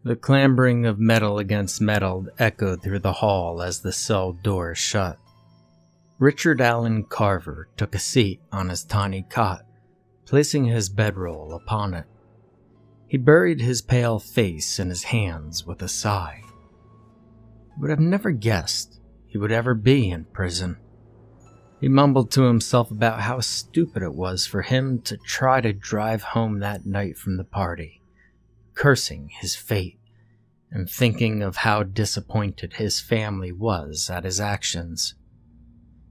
The clambering of metal against metal echoed through the hall as the cell door shut. Richard Allen Carver took a seat on his tiny cot, placing his bedroll upon it. He buried his pale face in his hands with a sigh. He would have never guessed he would ever be in prison. He mumbled to himself about how stupid it was for him to try to drive home that night from the party, cursing his fate and thinking of how disappointed his family was at his actions.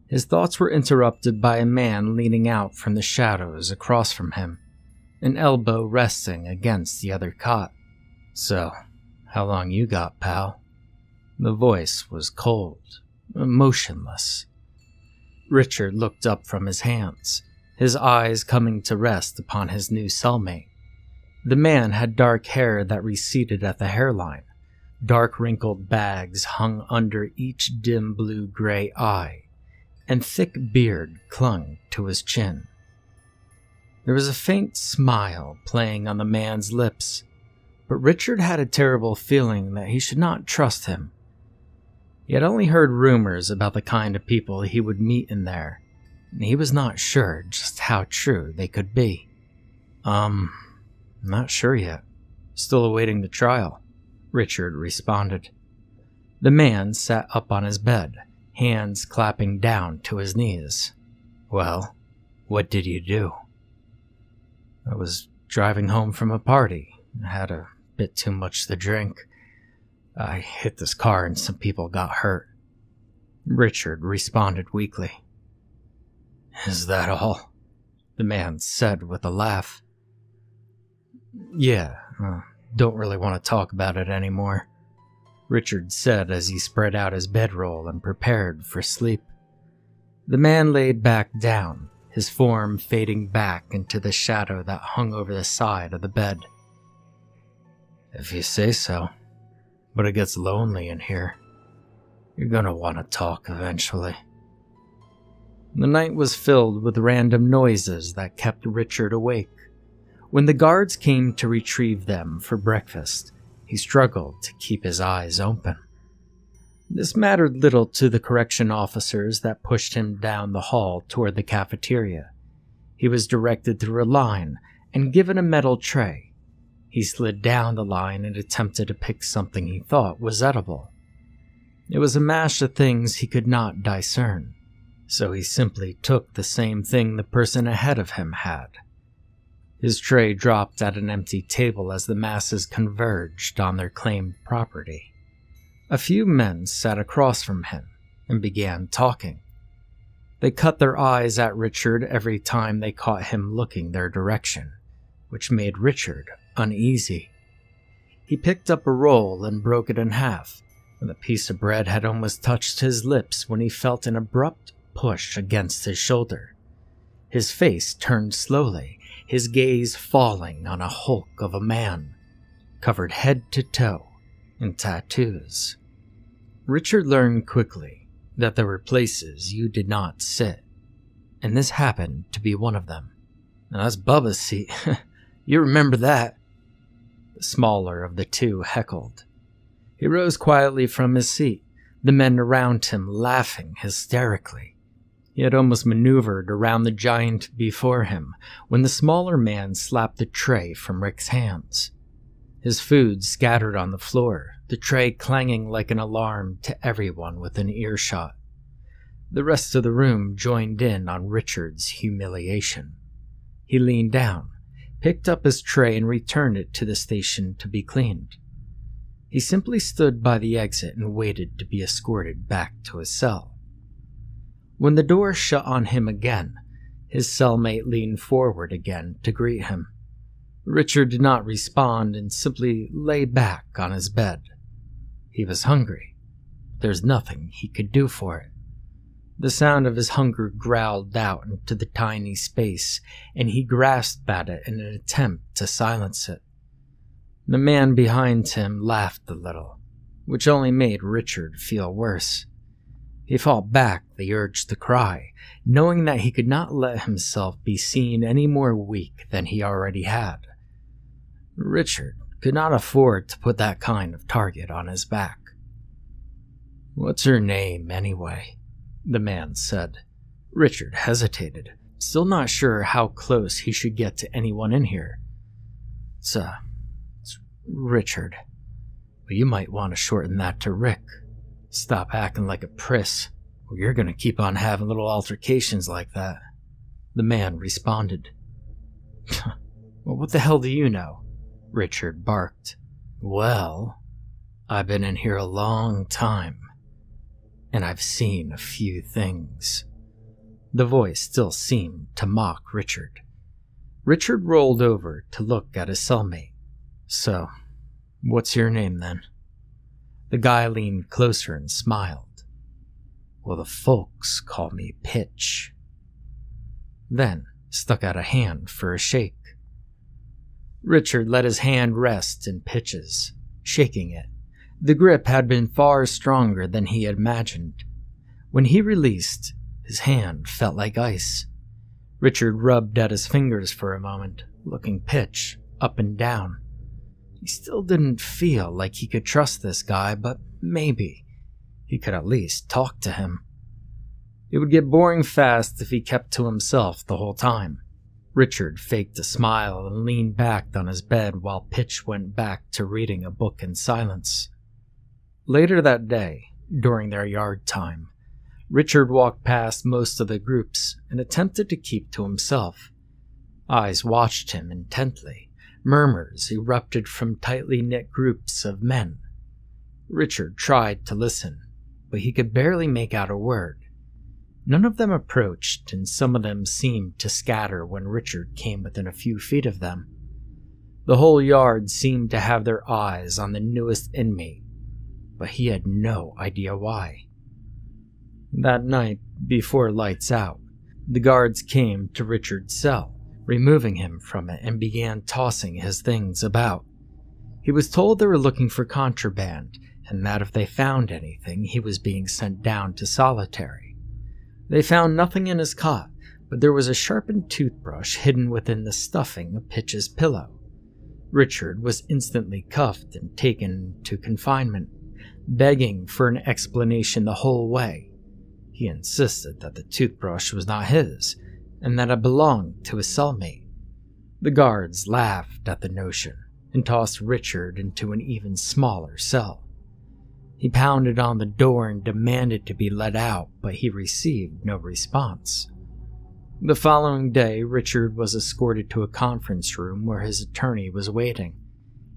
His thoughts were interrupted by a man leaning out from the shadows across from him, an elbow resting against the other cot. "So, how long you got, pal?" The voice was cold, motionless. Richard looked up from his hands, his eyes coming to rest upon his new cellmate. The man had dark hair that receded at the hairline. Dark wrinkled bags hung under each dim blue-gray eye, and thick beard clung to his chin. There was a faint smile playing on the man's lips, but Richard had a terrible feeling that he should not trust him. He had only heard rumors about the kind of people he would meet in there, and he was not sure just how true they could be. Not sure yet. Still awaiting the trial," Richard responded. The man sat up on his bed, hands clapping down to his knees. "Well, what did you do?" "I was driving home from a party. I had a bit too much to drink. I hit this car and some people got hurt," Richard responded weakly. "Is that all?" the man said with a laugh. "Yeah, don't really want to talk about it anymore," Richard said as he spread out his bedroll and prepared for sleep. The man laid back down, his form fading back into the shadow that hung over the side of the bed. "If you say so, but it gets lonely in here. You're gonna want to talk eventually." The night was filled with random noises that kept Richard awake. When the guards came to retrieve them for breakfast, he struggled to keep his eyes open. This mattered little to the correction officers that pushed him down the hall toward the cafeteria. He was directed through a line and given a metal tray. He slid down the line and attempted to pick something he thought was edible. It was a mash of things he could not discern, so he simply took the same thing the person ahead of him had. His tray dropped at an empty table as the masses converged on their claimed property. A few men sat across from him and began talking. They cut their eyes at Richard every time they caught him looking their direction, which made Richard uneasy. He picked up a roll and broke it in half, and the piece of bread had almost touched his lips when he felt an abrupt push against his shoulder. His face turned slowly, his gaze falling on a hulk of a man, covered head to toe in tattoos. Richard learned quickly that there were places you did not sit, and this happened to be one of them. "Now that's Bubba's seat. You remember that?" The smaller of the two heckled. He rose quietly from his seat, the men around him laughing hysterically. He had almost maneuvered around the giant before him when the smaller man slapped the tray from Rick's hands. His food scattered on the floor, the tray clanging like an alarm to everyone within earshot. The rest of the room joined in on Richard's humiliation. He leaned down, picked up his tray and returned it to the station to be cleaned. He simply stood by the exit and waited to be escorted back to his cell. When the door shut on him again, his cellmate leaned forward again to greet him. Richard did not respond and simply lay back on his bed. He was hungry, but there's nothing he could do for it. The sound of his hunger growled out into the tiny space, and he grasped at it in an attempt to silence it. The man behind him laughed a little, which only made Richard feel worse. He fought back the urge to cry, knowing that he could not let himself be seen any more weak than he already had. Richard could not afford to put that kind of target on his back. "What's her name, anyway?" the man said. Richard hesitated, still not sure how close he should get to anyone in here. It's Richard. But you might want to shorten that to Rick. Stop acting like a priss, or you're gonna keep on having little altercations like that," the man responded. "Well, what the hell do you know?" Richard barked. "Well, I've been in here a long time, and I've seen a few things." The voice still seemed to mock Richard. Richard rolled over to look at his cellmate. "So, what's your name then?" The guy leaned closer and smiled. "Well, the folks call me Pitch." Then stuck out a hand for a shake. Richard let his hand rest in Pitch's, shaking it. The grip had been far stronger than he had imagined. When he released, his hand felt like ice. Richard rubbed at his fingers for a moment, looking Pitch up and down. He still didn't feel like he could trust this guy, but maybe he could at least talk to him. It would get boring fast if he kept to himself the whole time. Richard faked a smile and leaned back on his bed while Pitch went back to reading a book in silence. Later that day, during their yard time, Richard walked past most of the groups and attempted to keep to himself. Eyes watched him intently. Murmurs erupted from tightly knit groups of men. Richard tried to listen, but he could barely make out a word. None of them approached, and some of them seemed to scatter when Richard came within a few feet of them. The whole yard seemed to have their eyes on the newest inmate, but he had no idea why. That night, before lights out, the guards came to Richard's cell, removing him from it, and began tossing his things about. He was told they were looking for contraband, and that if they found anything, he was being sent down to solitary. They found nothing in his cot, but there was a sharpened toothbrush hidden within the stuffing of Pitch's pillow. Richard was instantly cuffed and taken to confinement, begging for an explanation the whole way. He insisted that the toothbrush was not his, and that it belonged to his cellmate. The guards laughed at the notion and tossed Richard into an even smaller cell. He pounded on the door and demanded to be let out, but he received no response. The following day, Richard was escorted to a conference room where his attorney was waiting.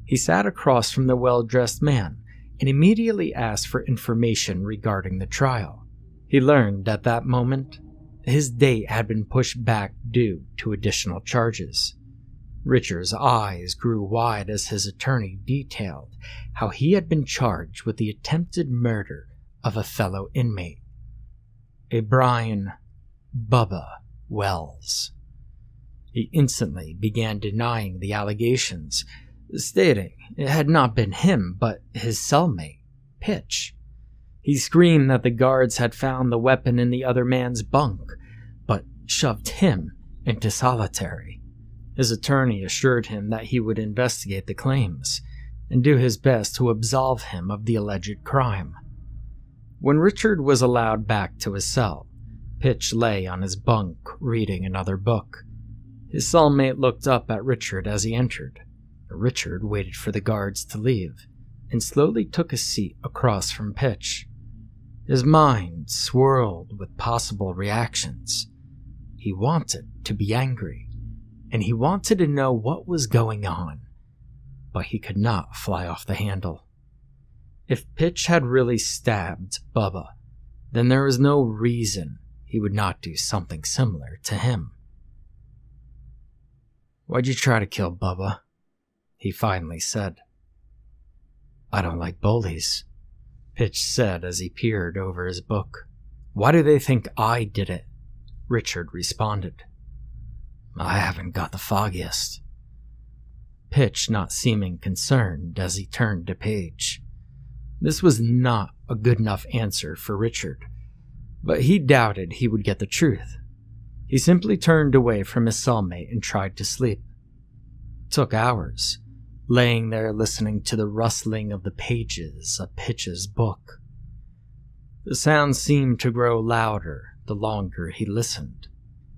He sat across from the well-dressed man and immediately asked for information regarding the trial. He learned at that moment his date had been pushed back due to additional charges. Richard's eyes grew wide as his attorney detailed how he had been charged with the attempted murder of a fellow inmate, a Brian Bubba Wells. He instantly began denying the allegations, stating it had not been him but his cellmate, Pitch. He screamed that the guards had found the weapon in the other man's bunk, but shoved him into solitary. His attorney assured him that he would investigate the claims and do his best to absolve him of the alleged crime. When Richard was allowed back to his cell, Pitch lay on his bunk reading another book. His cellmate looked up at Richard as he entered. Richard waited for the guards to leave and slowly took a seat across from Pitch. His mind swirled with possible reactions. He wanted to be angry, and he wanted to know what was going on, but he could not fly off the handle. If Pitch had really stabbed Bubba, then there was no reason he would not do something similar to him. "Why'd you try to kill Bubba?" he finally said. "I don't like bullies," Pitch said as he peered over his book. "Why do they think I did it?" Richard responded. "I haven't got the foggiest." Pitch not seeming concerned as he turned the page. This was not a good enough answer for Richard, but he doubted he would get the truth. He simply turned away from his cellmate and tried to sleep. It took hours. laying there listening to the rustling of the pages of Pitch's book. The sound seemed to grow louder the longer he listened.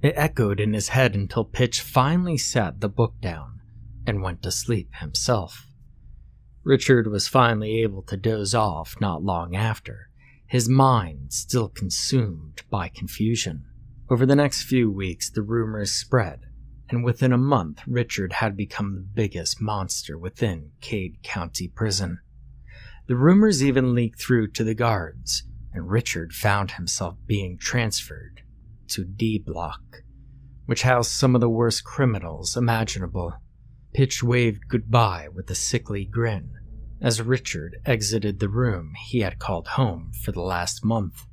It echoed in his head until Pitch finally sat the book down and went to sleep himself. Richard was finally able to doze off not long after, his mind still consumed by confusion. Over the next few weeks, the rumors spread, and within a month, Richard had become the biggest monster within Cade County Prison. The rumors even leaked through to the guards, and Richard found himself being transferred to D Block, which housed some of the worst criminals imaginable. Pitch waved goodbye with a sickly grin as Richard exited the room he had called home for the last month.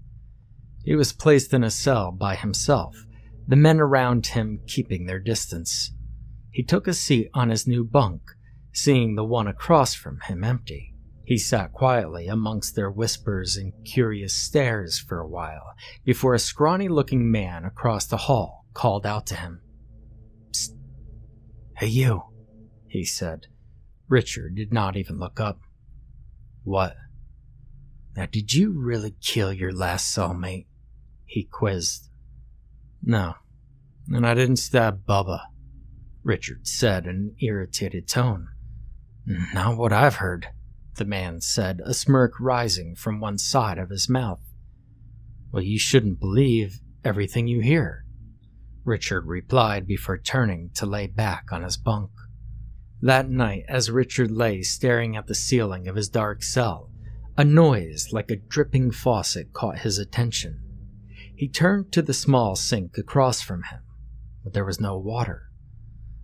He was placed in a cell by himself, the men around him keeping their distance. He took a seat on his new bunk, seeing the one across from him empty. He sat quietly amongst their whispers and curious stares for a while, before a scrawny-looking man across the hall called out to him. "Psst. Hey you," he said. Richard did not even look up. "What?" "Now did you really kill your last cellmate?" he quizzed. "No, and I didn't stab Bubba," Richard said in an irritated tone. "Not what I've heard," the man said, a smirk rising from one side of his mouth. "Well, you shouldn't believe everything you hear," Richard replied before turning to lay back on his bunk. That night, as Richard lay staring at the ceiling of his dark cell, a noise like a dripping faucet caught his attention. He turned to the small sink across from him, but there was no water.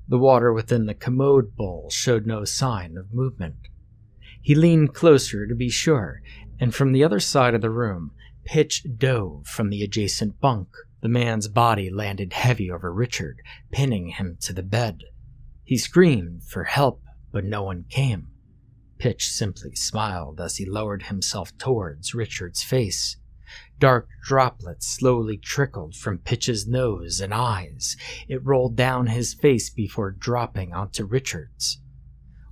The water within the commode bowl showed no sign of movement. He leaned closer to be sure, and from the other side of the room, Pitch dove from the adjacent bunk. The man's body landed heavy over Richard, pinning him to the bed. He screamed for help, but no one came. Pitch simply smiled as he lowered himself towards Richard's face. Dark droplets slowly trickled from Pitch's nose and eyes. It rolled down his face before dropping onto Richard's.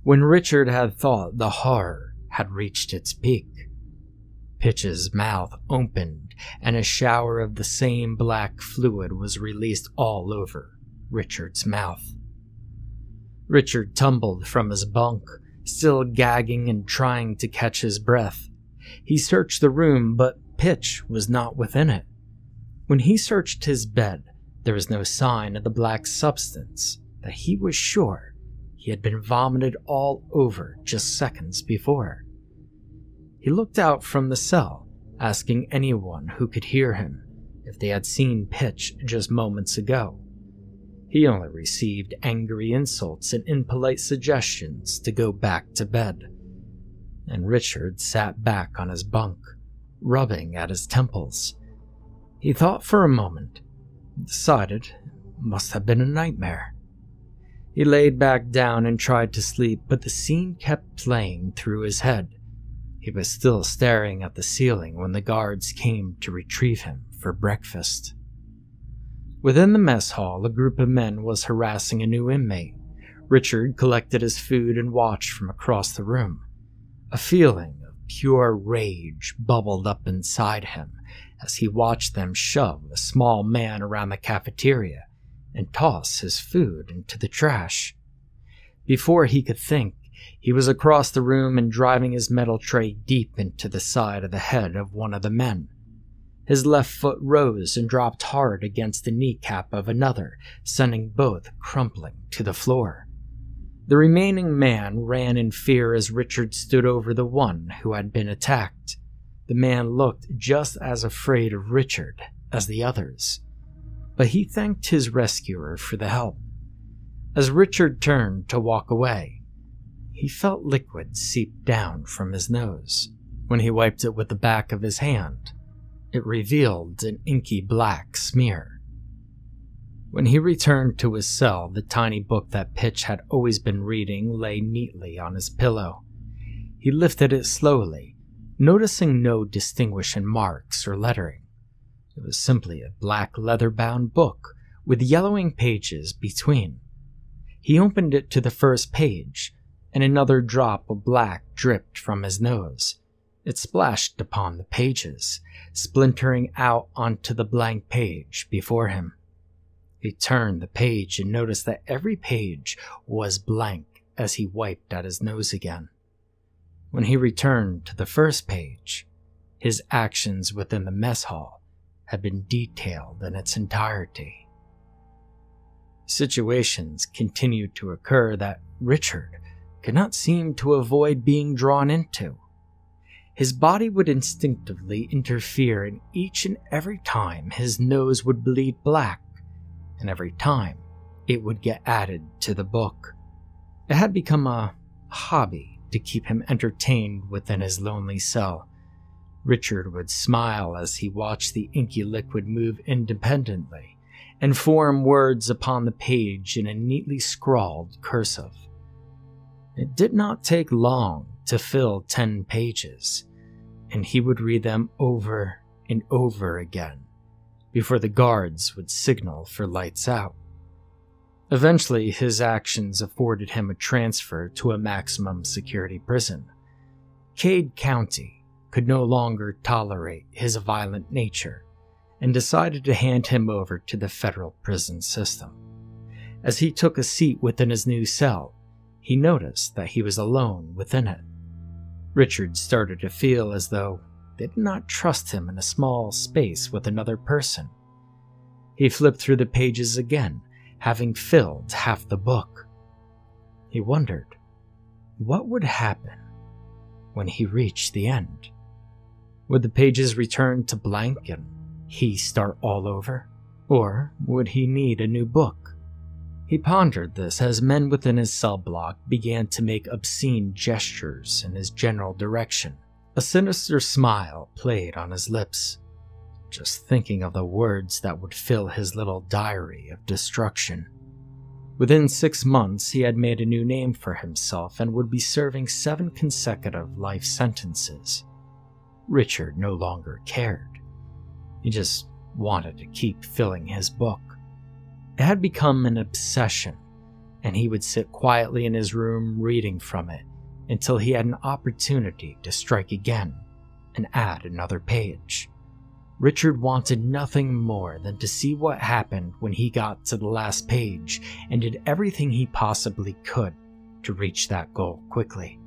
When Richard had thought the horror had reached its peak, Pitch's mouth opened and a shower of the same black fluid was released all over Richard's mouth. Richard tumbled from his bunk, still gagging and trying to catch his breath. He searched the room, but Pitch was not within it. When he searched his bed, there was no sign of the black substance that he was sure he had been vomited all over just seconds before. He looked out from the cell, asking anyone who could hear him if they had seen Pitch just moments ago. He only received angry insults and impolite suggestions to go back to bed. And Richard sat back on his bunk, rubbing at his temples. He thought for a moment, decided it must have been a nightmare. He laid back down and tried to sleep, but the scene kept playing through his head. He was still staring at the ceiling when the guards came to retrieve him for breakfast. Within the mess hall, a group of men was harassing a new inmate. Richard collected his food and watched from across the room. A feeling of pure rage bubbled up inside him as he watched them shove a small man around the cafeteria and toss his food into the trash. Before he could think, he was across the room and driving his metal tray deep into the side of the head of one of the men. His left foot rose and dropped hard against the kneecap of another, sending both crumpling to the floor. The remaining man ran in fear as Richard stood over the one who had been attacked. The man looked just as afraid of Richard as the others, but he thanked his rescuer for the help. As Richard turned to walk away, he felt liquid seep down from his nose. When he wiped it with the back of his hand, it revealed an inky black smear. When he returned to his cell, the tiny book that Pitch had always been reading lay neatly on his pillow. He lifted it slowly, noticing no distinguishing marks or lettering. It was simply a black leather-bound book with yellowing pages between. He opened it to the first page and another drop of black dripped from his nose. It splashed upon the pages, splintering out onto the blank page before him. He turned the page and noticed that every page was blank as he wiped at his nose again. When he returned to the first page, his actions within the mess hall had been detailed in its entirety. Situations continued to occur that Richard could not seem to avoid being drawn into. His body would instinctively interfere, and each and every time his nose would bleed black, and every time it would get added to the book. It had become a hobby to keep him entertained within his lonely cell. Richard would smile as he watched the inky liquid move independently and form words upon the page in a neatly scrawled cursive. It did not take long to fill 10 pages, and he would read them over and over again before the guards would signal for lights out. Eventually, his actions afforded him a transfer to a maximum security prison. Cade County could no longer tolerate his violent nature and decided to hand him over to the federal prison system. As he took a seat within his new cell, he noticed that he was alone within it. Richard started to feel as though they did not trust him in a small space with another person. He flipped through the pages again, having filled half the book. He wondered what would happen when he reached the end. Would the pages return to blank and he start all over? Or would he need a new book? He pondered this as men within his cell block began to make obscene gestures in his general direction. A sinister smile played on his lips, just thinking of the words that would fill his little diary of destruction. Within 6 months, he had made a new name for himself and would be serving 7 consecutive life sentences. Richard no longer cared. He just wanted to keep filling his book. It had become an obsession, and he would sit quietly in his room reading from it until he had an opportunity to strike again and add another page. Richard wanted nothing more than to see what happened when he got to the last page and did everything he possibly could to reach that goal quickly.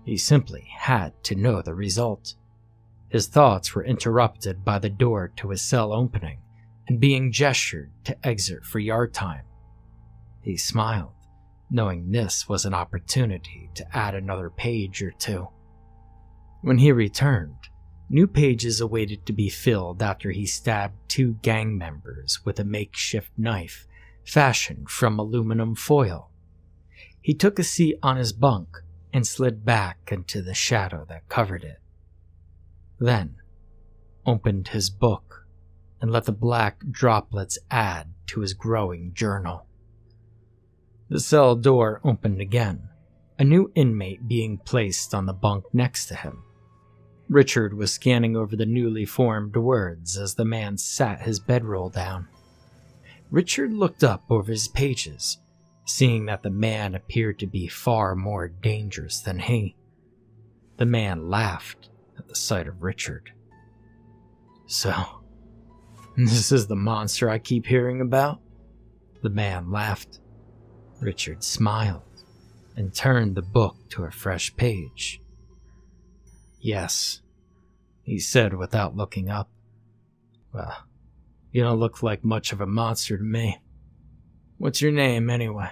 He simply had to know the result. His thoughts were interrupted by the door to his cell opening and being gestured to exit for yard time. He smiled, knowing this was an opportunity to add another page or 2. When he returned, new pages awaited to be filled after he stabbed 2 gang members with a makeshift knife fashioned from aluminum foil. He took a seat on his bunk and slid back into the shadow that covered it. Then, opened his book and let the black droplets add to his growing journal. The cell door opened again, a new inmate being placed on the bunk next to him. Richard was scanning over the newly formed words as the man sat his bedroll down. Richard looked up over his pages, seeing that the man appeared to be far more dangerous than he. The man laughed at the sight of Richard. "So, this is the monster I keep hearing about?" The man laughed. Richard smiled and turned the book to a fresh page. "Yes," he said without looking up. "Well, you don't look like much of a monster to me. What's your name, anyway?"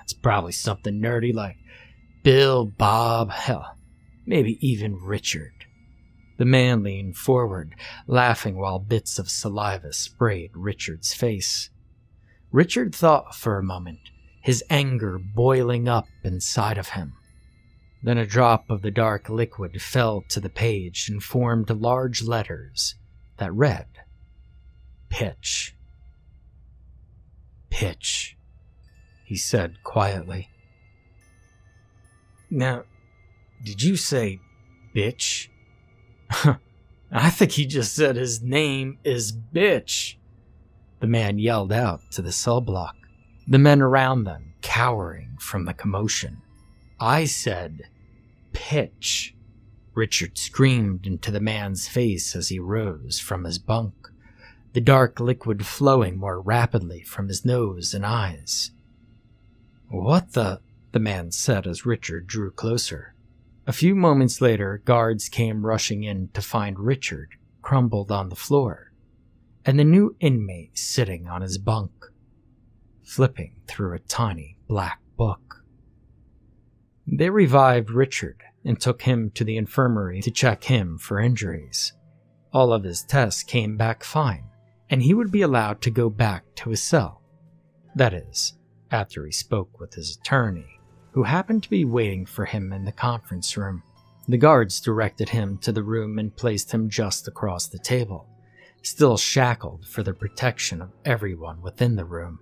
"It's probably something nerdy like Bill, Bob, hell, maybe even Richard." The man leaned forward, laughing while bits of saliva sprayed Richard's face. Richard thought for a moment, his anger boiling up inside of him. Then a drop of the dark liquid fell to the page and formed large letters that read, "Pitch." "Pitch," he said quietly. "Now, did you say bitch?" "I think he just said his name is Bitch," the man yelled out to the cell block. The men around them cowering from the commotion. "I said, pitch," Richard screamed into the man's face as he rose from his bunk, the dark liquid flowing more rapidly from his nose and eyes. "What the man said as Richard drew closer. A few moments later, guards came rushing in to find Richard crumpled on the floor, and the new inmate sitting on his bunk, flipping through a tiny black book. They revived Richard and took him to the infirmary to check him for injuries. All of his tests came back fine, and he would be allowed to go back to his cell. That is, after he spoke with his attorney, who happened to be waiting for him in the conference room. The guards directed him to the room and placed him just across the table, still shackled for the protection of everyone within the room.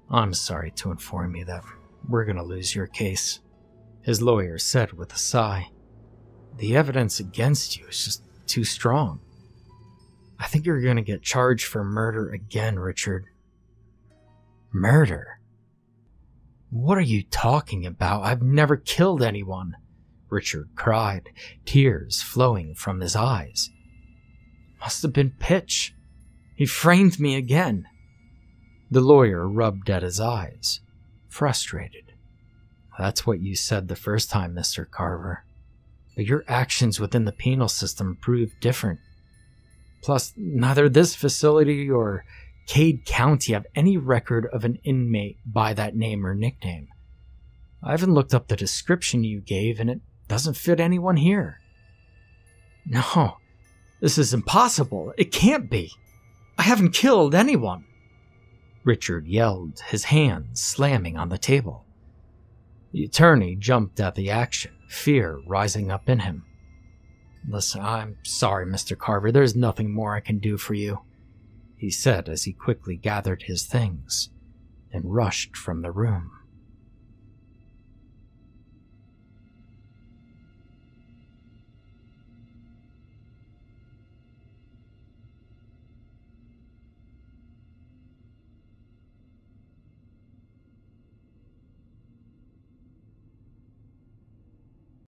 "I'm sorry to inform you that we're going to lose your case," his lawyer said with a sigh. "The evidence against you is just too strong. I think you're going to get charged for murder again, Richard." "Murder? What are you talking about? I've never killed anyone," Richard cried, tears flowing from his eyes. "Must have been Pitch. He framed me again." The lawyer rubbed at his eyes, frustrated. "That's what you said the first time, Mr. Carver. But your actions within the penal system proved different. Plus, neither this facility or Cade County have any record of an inmate by that name or nickname. I haven't looked up the description you gave, and it doesn't fit anyone here." "No, this is impossible. It can't be. I haven't killed anyone," Richard yelled, his hands slamming on the table. The attorney jumped at the action, fear rising up in him. "Listen, I'm sorry, Mr. Carver. There's nothing more I can do for you," he said as he quickly gathered his things and rushed from the room.